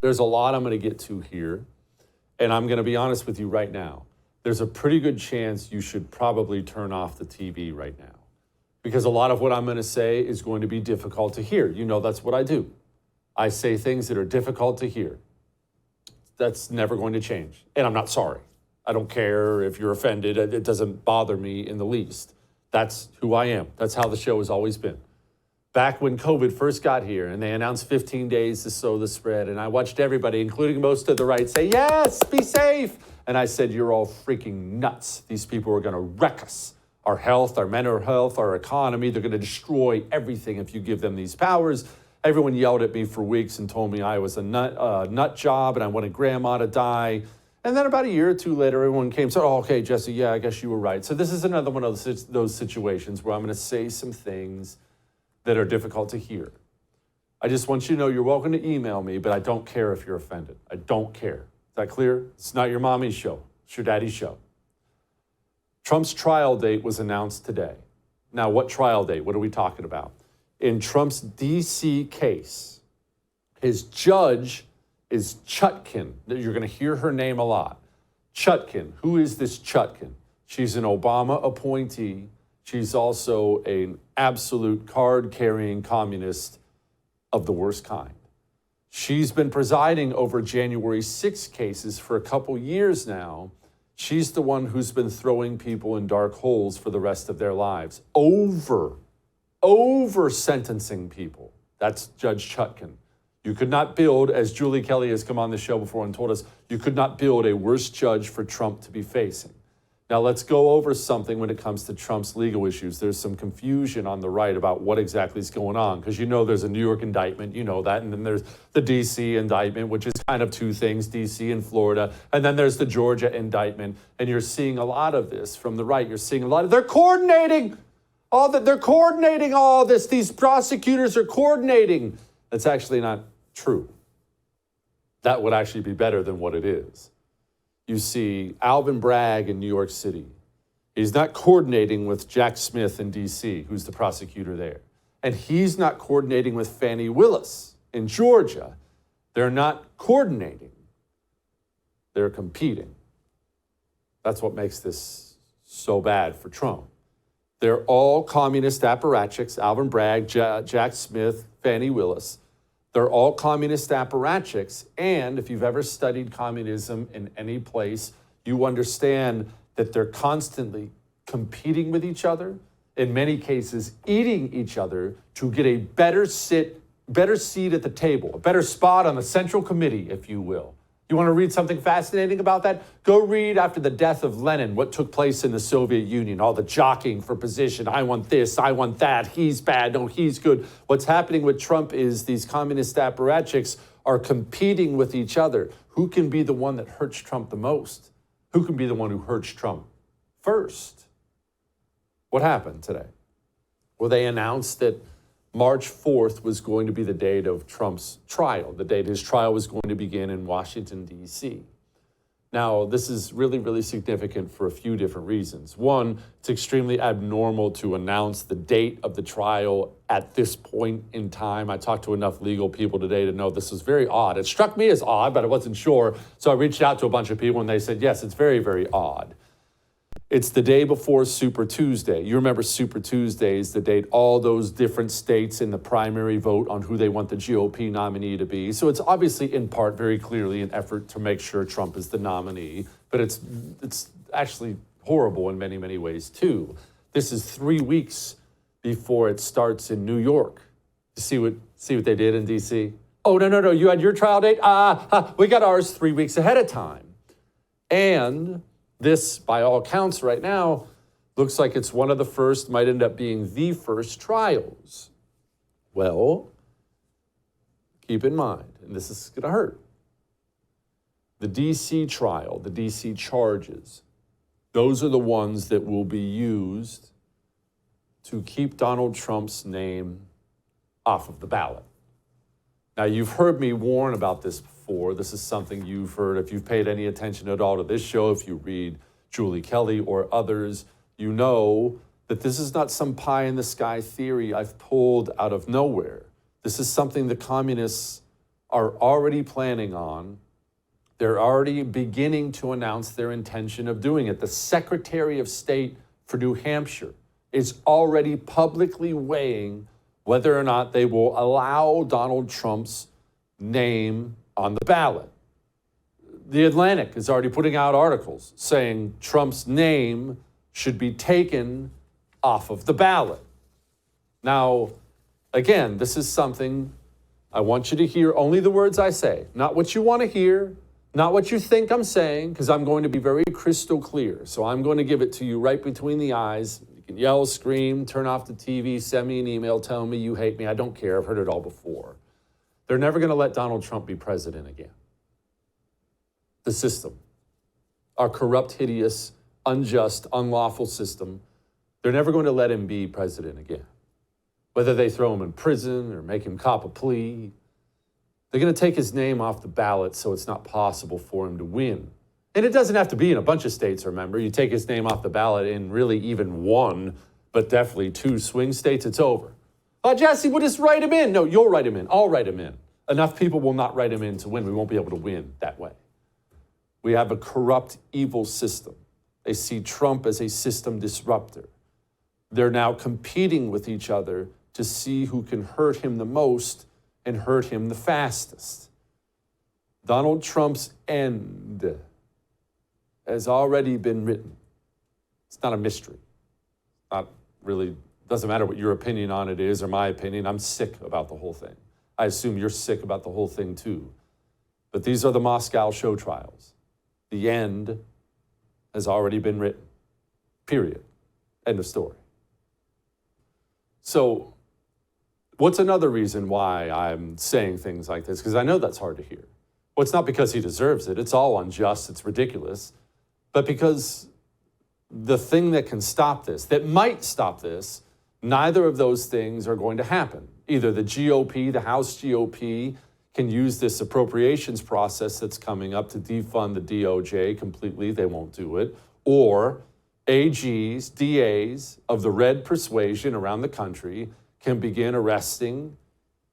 There's a lot I'm going to get to here, and I'm going to be honest with you right now. There's a pretty good chance you should probably turn off the TV right now, because a lot of what I'm going to say is going to be difficult to hear. You know, that's what I do. I say things that are difficult to hear. That's never going to change, and I'm not sorry. I don't care if you're offended. It doesn't bother me in the least. That's who I am. That's how the show has always been. Back when COVID first got here and they announced 15 days to slow the spread, and I watched everybody, including most of the right, say, yes, be safe. And I said, you're all freaking nuts. These people are going to wreck us. Our health, our mental health, our economy, they're going to destroy everything if you give them these powers. Everyone yelled at me for weeks and told me I was a nut job and I wanted grandma to die. And then about a year or two later, everyone came and said, oh, okay, Jesse, yeah, I guess you were right. So this is another one of those situations where I'm going to say some things that are difficult to hear. I just want you to know you're welcome to email me, but I don't care if you're offended. I don't care. Is that clear? It's not your mommy's show. It's your daddy's show. Trump's trial date was announced today. Now, what trial date? What are we talking about? In Trump's D.C. case, his judge is Chutkan. You're going to hear her name a lot. Chutkan. Who is this Chutkan? She's an Obama appointee. She's also an absolute card-carrying communist of the worst kind. She's been presiding over January 6 cases for a couple years now. She's the one who's been throwing people in dark holes for the rest of their lives. Over sentencing people. That's Judge Chutkan. You could not build, as Julie Kelly has come on the show before and told us, you could not build a worse judge for Trump to be facing. Now, let's go over something when it comes to Trump's legal issues. There's some confusion on the right about what exactly is going on, because you know there's a New York indictment, you know that, and then there's the D.C. indictment, which is kind of two things, D.C. and Florida, and then there's the Georgia indictment, and you're seeing a lot of this from the right. You're seeing a lot of, they're coordinating all this. These prosecutors are coordinating. That's actually not true. That would actually be better than what it is. You see Alvin Bragg in New York City. He's not coordinating with Jack Smith in D.C., who's the prosecutor there. And he's not coordinating with Fani Willis in Georgia. They're not coordinating. They're competing. That's what makes this so bad for Trump. They're all communist apparatchiks, Alvin Bragg, Jack Smith, Fani Willis. They're all communist apparatchiks, and if you've ever studied communism in any place, you understand that they're constantly competing with each other, in many cases eating each other to get a better seat at the table, a better spot on the Central Committee, if you will. You want to read something fascinating about that? Go read after the death of Lenin, what took place in the Soviet Union, all the jockeying for position. I want this, I want that, he's bad, no, he's good. What's happening with Trump is these communist apparatchiks are competing with each other. Who can be the one that hurts Trump the most? Who can be the one who hurts Trump first? What happened today? Well, they announced that March 4th was going to be the date of Trump's trial, the date his trial was going to begin in Washington, D.C. Now, this is really, really significant for a few different reasons. One, it's extremely abnormal to announce the date of the trial at this point in time. I talked to enough legal people today to know this is very odd. It struck me as odd, but I wasn't sure. So I reached out to a bunch of people and they said, yes, it's very, very odd. It's the day before Super Tuesday. You remember Super Tuesday is the date all those different states in the primary vote on who they want the GOP nominee to be. So it's obviously in part very clearly an effort to make sure Trump is the nominee, but it's actually horrible in many, many ways too. This is 3 weeks before it starts in New York. You see what they did in DC? Oh, no, you had your trial date? We got ours 3 weeks ahead of time. And this, by all accounts right now, looks like it's one of the first, might end up being the first trials. Well, keep in mind, and this is going to hurt, the D.C. trial, the D.C. charges, those are the ones that will be used to keep Donald Trump's name off of the ballot. Now, you've heard me warn about this before. This is something you've heard. If you've paid any attention at all to this show, if you read Julie Kelly or others, you know that this is not some pie-in-the-sky theory I've pulled out of nowhere. This is something the communists are already planning on, they're already beginning to announce their intention of doing it. The Secretary of State for New Hampshire is already publicly weighing whether or not they will allow Donald Trump's name on the ballot. The Atlantic is already putting out articles saying Trump's name should be taken off of the ballot. Now, again, this is something I want you to hear only the words I say, not what you want to hear, not what you think I'm saying, because I'm going to be very crystal clear. So I'm going to give it to you right between the eyes. You can yell, scream, turn off the TV, send me an email, tell me you hate me. I don't care. I've heard it all before. They're never going to let Donald Trump be president again. The system, our corrupt, hideous, unjust, unlawful system, they're never going to let him be president again. Whether they throw him in prison or make him cop a plea, they're going to take his name off the ballot so it's not possible for him to win. And it doesn't have to be in a bunch of states, remember. You take his name off the ballot in really even one, but definitely two swing states, it's over. Oh, Jesse, we'll just write him in. No, you'll write him in. I'll write him in. Enough people will not write him in to win. We won't be able to win that way. We have a corrupt, evil system. They see Trump as a system disruptor. They're now competing with each other to see who can hurt him the most and hurt him the fastest. Donald Trump's end has already been written. It's not a mystery. Not really, doesn't matter what your opinion on it is or my opinion. I'm sick about the whole thing. I assume you're sick about the whole thing too. But these are the Moscow show trials. The end has already been written. Period. End of story. So, what's another reason why I'm saying things like this? Because I know that's hard to hear. Well, it's not because he deserves it. It's all unjust. It's ridiculous. But because the thing that can stop this, that might stop this, neither of those things are going to happen. Either the GOP, the House GOP, can use this appropriations process that's coming up to defund the DOJ completely. They won't do it. Or AGs, DAs of the red persuasion around the country can begin arresting,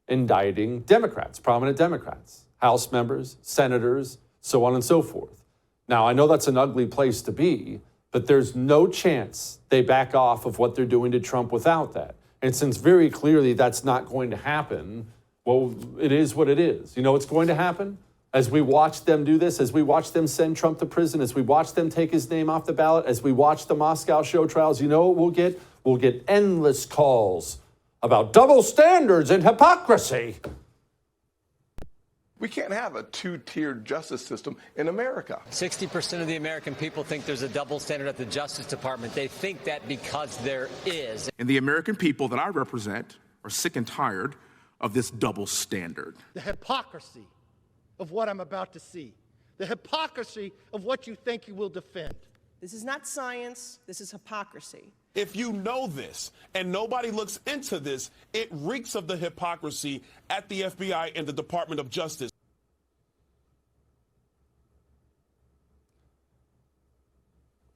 indicting Democrats, prominent Democrats, House members, senators, so on and so forth. Now, I know that's an ugly place to be, but there's no chance they back off of what they're doing to Trump without that. And since very clearly that's not going to happen, well, it is what it is. You know what's going to happen? As we watch them do this, as we watch them send Trump to prison, as we watch them take his name off the ballot, as we watch the Moscow show trials, you know what we'll get? We'll get endless calls about double standards and hypocrisy. We can't have a two-tiered justice system in America. 60% of the American people think there's a double standard at the Justice Department. They think that because there is. And the American people that I represent are sick and tired of this double standard. The hypocrisy of what I'm about to see. The hypocrisy of what you think you will defend. This is not science. This is hypocrisy. If you know this and nobody looks into this, it reeks of the hypocrisy at the FBI and the Department of Justice.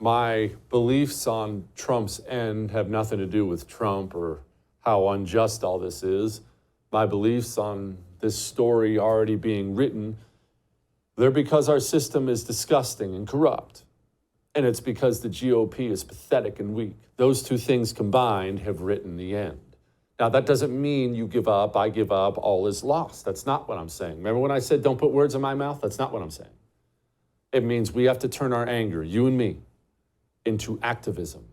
My beliefs on Trump's end have nothing to do with Trump or how unjust all this is. My beliefs on this story already being written, they're because our system is disgusting and corrupt. And it's because the GOP is pathetic and weak. Those two things combined have written the end. Now, that doesn't mean you give up, I give up, all is lost. That's not what I'm saying. Remember when I said don't put words in my mouth? That's not what I'm saying. It means we have to turn our anger, you and me, into activism.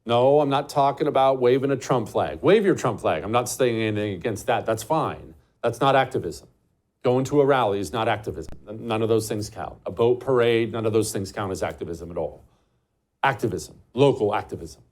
No, I'm not talking about waving a Trump flag. Wave your Trump flag. I'm not saying anything against that. That's fine. That's not activism. Going to a rally is not activism. None of those things count. A boat parade, none of those things count as activism at all. Activism, local activism.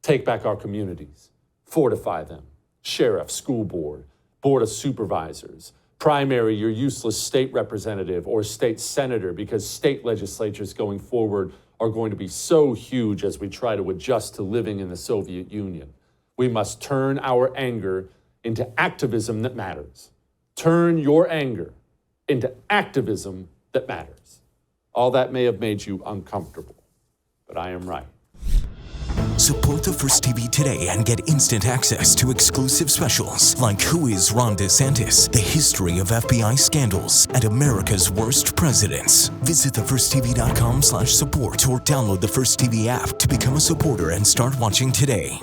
Take back our communities. Fortify them. Sheriff, school board, board of supervisors. Primary your useless state representative or state senator because state legislatures going forward are going to be so huge as we try to adjust to living in the Soviet Union. We must turn our anger into activism that matters. Turn your anger into activism that matters. All that may have made you uncomfortable, but I am right. Support the First TV today and get instant access to exclusive specials like Who is Ron DeSantis, the history of FBI scandals, and America's worst presidents. Visit thefirsttv.com/support or download the First TV app to become a supporter and start watching today.